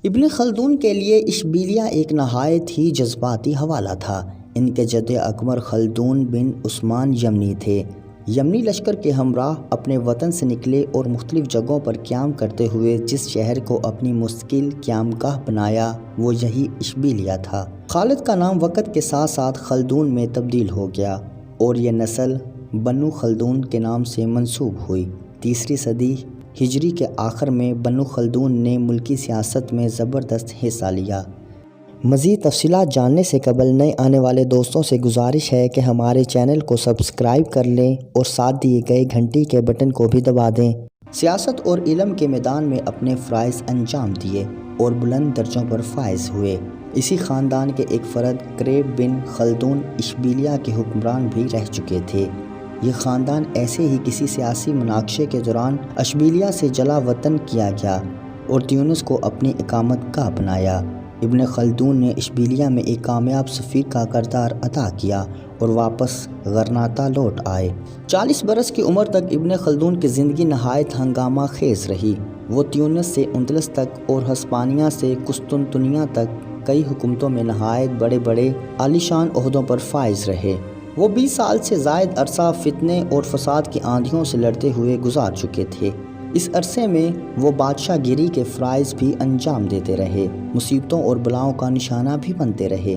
ابن خلدون کے لیے اشبیلیہ ایک نہایت ہی جذباتی حوالہ تھا۔ ان کے جد اکبر خلدون بن عثمان یمنی تھے۔ یمنی لشکر کے ہمراہ اپنے وطن سے نکلے اور مختلف جگہوں پر قیام کرتے ہوئے جس شہر کو اپنی مستقل قیام گاہ بنایا وہ یہی اشبیلیہ تھا۔ خالد کا نام وقت کے ساتھ ساتھ خلدون میں تبدیل ہو گیا اور یہ نسل بنو خلدون کے نام سے منسوب ہوئی۔ 3 صدی ہجری کے آخر میں بنو خلدون نے ملکی سیاست میں زبردست حصہ لیا۔ مزید تفصیلات جاننے سے قبل نئے آنے والے دوستوں سے گزارش ہے کہ ہمارے چینل کو سبسکرائب کر لیں اور ساتھ دیے گئے گھنٹی کے بٹن کو بھی دبا دیں۔ سیاست اور علم کے میدان میں اپنے فرائض انجام دیے اور بلند درجوں پر فائز ہوئے۔ اسی خاندان کے ایک فرد کریب بن خلدون اشبیلیہ کے حکمران بھی رہ چکے تھے۔ یہ خاندان ایسے ہی کسی سیاسی مناقشے کے دوران اشبیلیہ سے جلا وطن کیا گیا اور تیونس کو اپنی اقامت گاہ بنایا۔ ابن خلدون نے اشبیلیہ میں ایک کامیاب سفیر کا کردار ادا کیا اور واپس غرناطہ لوٹ آئے۔ 40 برس کی عمر تک ابن خلدون کی زندگی نہایت ہنگامہ خیز رہی۔ وہ تیونس سے اندلس تک اور ہسپانیہ سے قسطنطنیہ تک کئی حکومتوں میں نہایت بڑے بڑے عالیشان عہدوں پر فائز رہے۔ وہ 20 سال سے زائد عرصہ فتنے اور فساد کی آندھیوں سے لڑتے ہوئے گزار چکے تھے۔ اس عرصے میں وہ بادشاہ گیری کے فرائض بھی انجام دیتے رہے، مصیبتوں اور بلاؤں کا نشانہ بھی بنتے رہے۔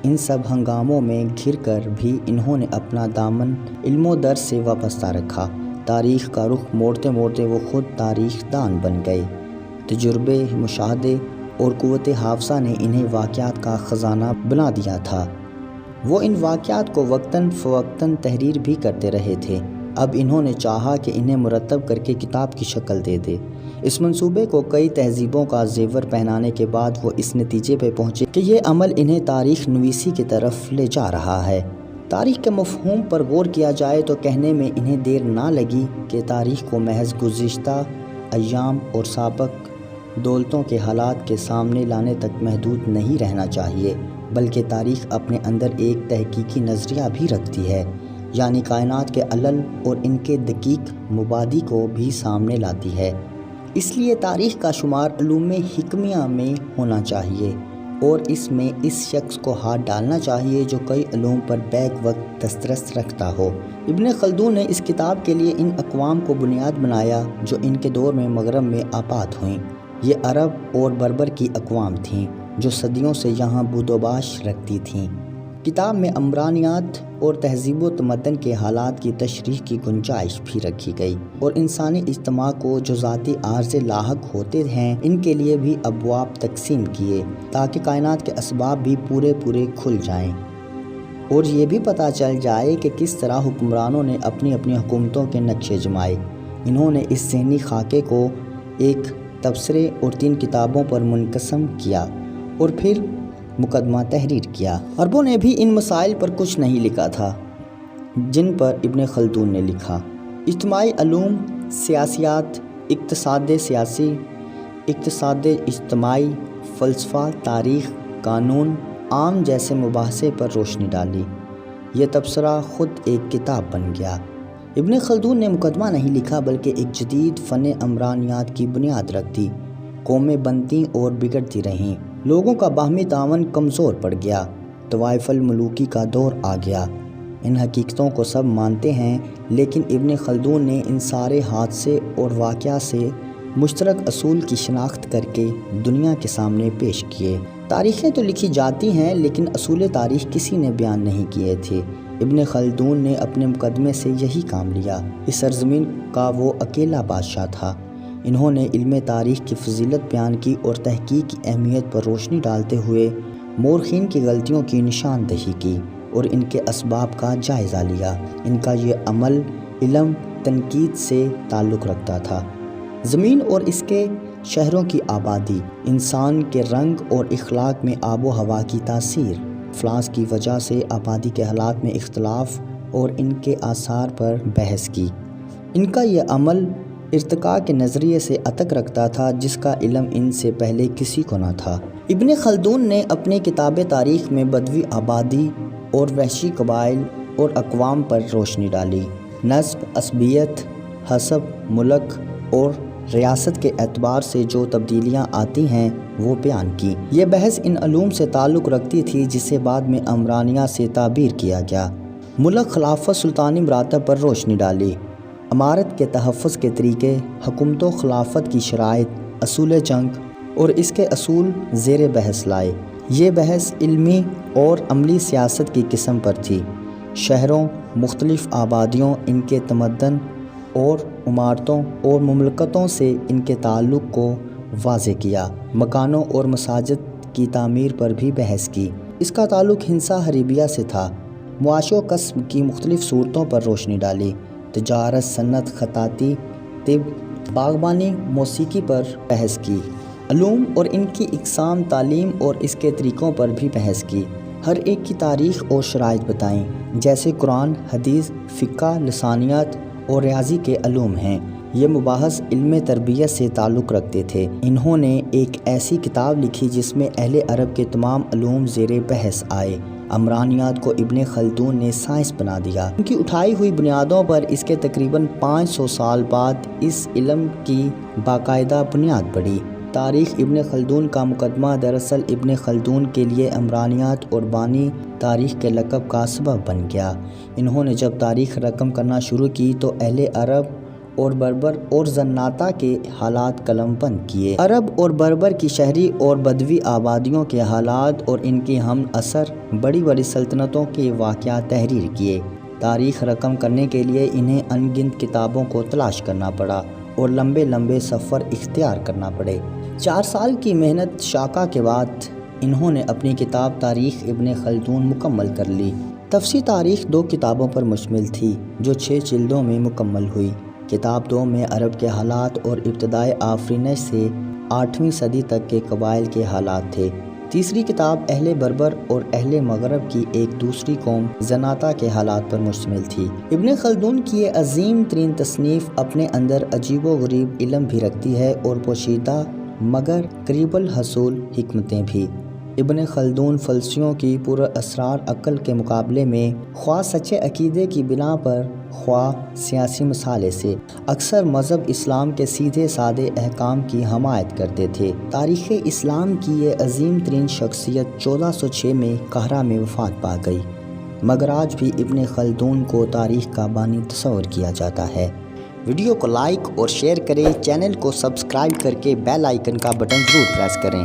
ان سب ہنگاموں میں گھر کر بھی انہوں نے اپنا دامن علم و درس سے وابستہ رکھا۔ تاریخ کا رخ موڑتے موڑتے وہ خود تاریخ دان بن گئے۔ تجربے، مشاہدے اور قوت حافظہ نے انہیں واقعات کا خزانہ بنا دیا تھا۔ وہ ان واقعات کو وقتاً فوقتاً تحریر بھی کرتے رہے تھے۔ اب انہوں نے چاہا کہ انہیں مرتب کر کے کتاب کی شکل دے دے۔ اس منصوبے کو کئی تہذیبوں کا زیور پہنانے کے بعد وہ اس نتیجے پہ پہنچے کہ یہ عمل انہیں تاریخ نویسی کی طرف لے جا رہا ہے۔ تاریخ کے مفہوم پر غور کیا جائے تو کہنے میں انہیں دیر نہ لگی کہ تاریخ کو محض گزشتہ ایام اور سابق دولتوں کے حالات کے سامنے لانے تک محدود نہیں رہنا چاہیے، بلکہ تاریخ اپنے اندر ایک تحقیقی نظریہ بھی رکھتی ہے، یعنی کائنات کے علل اور ان کے دقیق مبادی کو بھی سامنے لاتی ہے۔ اس لیے تاریخ کا شمار علوم حکمیہ میں ہونا چاہیے اور اس میں اس شخص کو ہاتھ ڈالنا چاہیے جو کئی علوم پر بیک وقت دسترس رکھتا ہو۔ ابن خلدون نے اس کتاب کے لیے ان اقوام کو بنیاد بنایا جو ان کے دور میں مغرب میں آباد ہوئیں۔ یہ عرب اور بربر کی اقوام تھیں جو صدیوں سے یہاں بود و باش رکھتی تھیں۔ کتاب میں عمرانیات اور تہذیب و تمدن کے حالات کی تشریح کی گنجائش بھی رکھی گئی اور انسانی اجتماع کو جو ذاتی عارضے لاحق ہوتے ہیں ان کے لیے بھی ابواب تقسیم کیے تاکہ کائنات کے اسباب بھی پورے کھل جائیں اور یہ بھی پتہ چل جائے کہ کس طرح حکمرانوں نے اپنی اپنی حکومتوں کے نقشے جمائے۔ انہوں نے اس ذہنی خاکے کو ایک تبصرے اور 3 کتابوں پر منقسم کیا اور پھر مقدمہ تحریر کیا۔ عربوں نے بھی ان مسائل پر کچھ نہیں لکھا تھا جن پر ابن خلدون نے لکھا۔ اجتماعی علوم، سیاسیات، اقتصاد سیاسی، اقتصاد اجتماعی، فلسفہ، تاریخ، قانون عام جیسے مباحثے پر روشنی ڈالی۔ یہ تبصرہ خود ایک کتاب بن گیا۔ ابن خلدون نے مقدمہ نہیں لکھا بلکہ ایک جدید فن عمرانیات کی بنیاد رکھ دی۔ قومیں بنتی اور بگڑتی رہیں، لوگوں کا باہمی تعاون کمزور پڑ گیا، طوائف الملوکی کا دور آ گیا۔ ان حقیقتوں کو سب مانتے ہیں، لیکن ابن خلدون نے ان سارے حادثے اور واقعہ سے مشترک اصول کی شناخت کر کے دنیا کے سامنے پیش کیے۔ تاریخیں تو لکھی جاتی ہیں لیکن اصول تاریخ کسی نے بیان نہیں کیے تھے۔ ابن خلدون نے اپنے مقدمے سے یہی کام لیا۔ اس سرزمین کا وہ اکیلا بادشاہ تھا۔ انہوں نے علم تاریخ کی فضیلت بیان کی اور تحقیق کی اہمیت پر روشنی ڈالتے ہوئے مورخین کی غلطیوں کی نشاندہی کی اور ان کے اسباب کا جائزہ لیا۔ ان کا یہ عمل علم تنقید سے تعلق رکھتا تھا۔ زمین اور اس کے شہروں کی آبادی، انسان کے رنگ اور اخلاق میں آب و ہوا کی تاثیر، افلاس کی وجہ سے آبادی کے حالات میں اختلاف اور ان کے آثار پر بحث کی۔ ان کا یہ عمل ارتقاء کے نظریے سے عتق رکھتا تھا جس کا علم ان سے پہلے کسی کو نہ تھا۔ ابن خلدون نے اپنی کتاب تاریخ میں بدوی آبادی اور وحشی قبائل اور اقوام پر روشنی ڈالی۔ نسب، عصبیت، حسب، ملک اور ریاست کے اعتبار سے جو تبدیلیاں آتی ہیں وہ بیان کی۔ یہ بحث ان علوم سے تعلق رکھتی تھی جسے بعد میں عمرانیہ سے تعبیر کیا گیا۔ ملک خلافت سلطانی مراتب پر روشنی ڈالی۔ امارت کے تحفظ کے طریقے، حکومت و خلافت کی شرائط، اصول جنگ اور اس کے اصول زیر بحث لائے۔ یہ بحث علمی اور عملی سیاست کی قسم پر تھی۔ شہروں، مختلف آبادیوں، ان کے تمدن اور عمارتوں اور مملکتوں سے ان کے تعلق کو واضح کیا۔ مکانوں اور مساجد کی تعمیر پر بھی بحث کی۔ اس کا تعلق ہنسا حریبیہ سے تھا۔ معاش و کسب کی مختلف صورتوں پر روشنی ڈالی۔ تجارت، صنعت، خطاطی، طب، باغبانی، موسیقی پر بحث کی۔ علوم اور ان کی اقسام، تعلیم اور اس کے طریقوں پر بھی بحث کی۔ ہر ایک کی تاریخ اور شرائط بتائیں، جیسے قرآن، حدیث، فقہ، لسانیات اور ریاضی کے علوم ہیں۔ یہ مباحث علم تربیت سے تعلق رکھتے تھے۔ انہوں نے ایک ایسی کتاب لکھی جس میں اہل عرب کے تمام علوم زیر بحث آئے۔ عمرانیات کو ابن خلدون نے سائنس بنا دیا۔ ان کی اٹھائی ہوئی بنیادوں پر اس کے تقریباً 500 سال بعد اس علم کی باقاعدہ بنیاد پڑی۔ تاریخ ابن خلدون کا مقدمہ دراصل ابن خلدون کے لیے عمرانیات اور بانی تاریخ کے لقب کا سبب بن گیا۔ انہوں نے جب تاریخ رقم کرنا شروع کی تو اہل عرب اور بربر اور زناتہ کے حالات قلم بند کیے۔ عرب اور بربر کی شہری اور بدوی آبادیوں کے حالات اور ان کی ہم اثر بڑی بڑی سلطنتوں کے واقعات تحریر کیے۔ تاریخ رقم کرنے کے لیے انہیں ان گنت کتابوں کو تلاش کرنا پڑا اور لمبے لمبے سفر اختیار کرنا پڑے۔ 4 سال کی محنت شاقہ کے بعد انہوں نے اپنی کتاب تاریخ ابن خلدون مکمل کر لی۔ تفصیل تاریخ 2 کتابوں پر مشتمل تھی جو 6 جلدوں میں مکمل ہوئی۔ کتاب 2 میں عرب کے حالات اور ابتدائے آفرینش سے 8ویں صدی تک کے قبائل کے حالات تھے۔ تیسری کتاب اہل بربر اور اہل مغرب کی ایک دوسری قوم زناتہ کے حالات پر مشتمل تھی۔ ابن خلدون کی یہ عظیم ترین تصنیف اپنے اندر عجیب و غریب علم بھی رکھتی ہے اور پوشیدہ مگر قریب الحصول حکمتیں بھی۔ ابن خلدون فلسفیوں کی پر اسرار عقل کے مقابلے میں خواہ سچے عقیدے کی بنا پر خواہ سیاسی مسئلے سے اکثر مذہب اسلام کے سیدھے سادے احکام کی حمایت کرتے تھے۔ تاریخ اسلام کی یہ عظیم ترین شخصیت 1406 میں قاہرہ میں وفات پا گئی، مگر آج بھی ابن خلدون کو تاریخ کا بانی تصور کیا جاتا ہے۔ ویڈیو کو لائک اور شیئر کریں، چینل کو سبسکرائب کر کے بیل آئیکن کا بٹن ضرور پریس کریں۔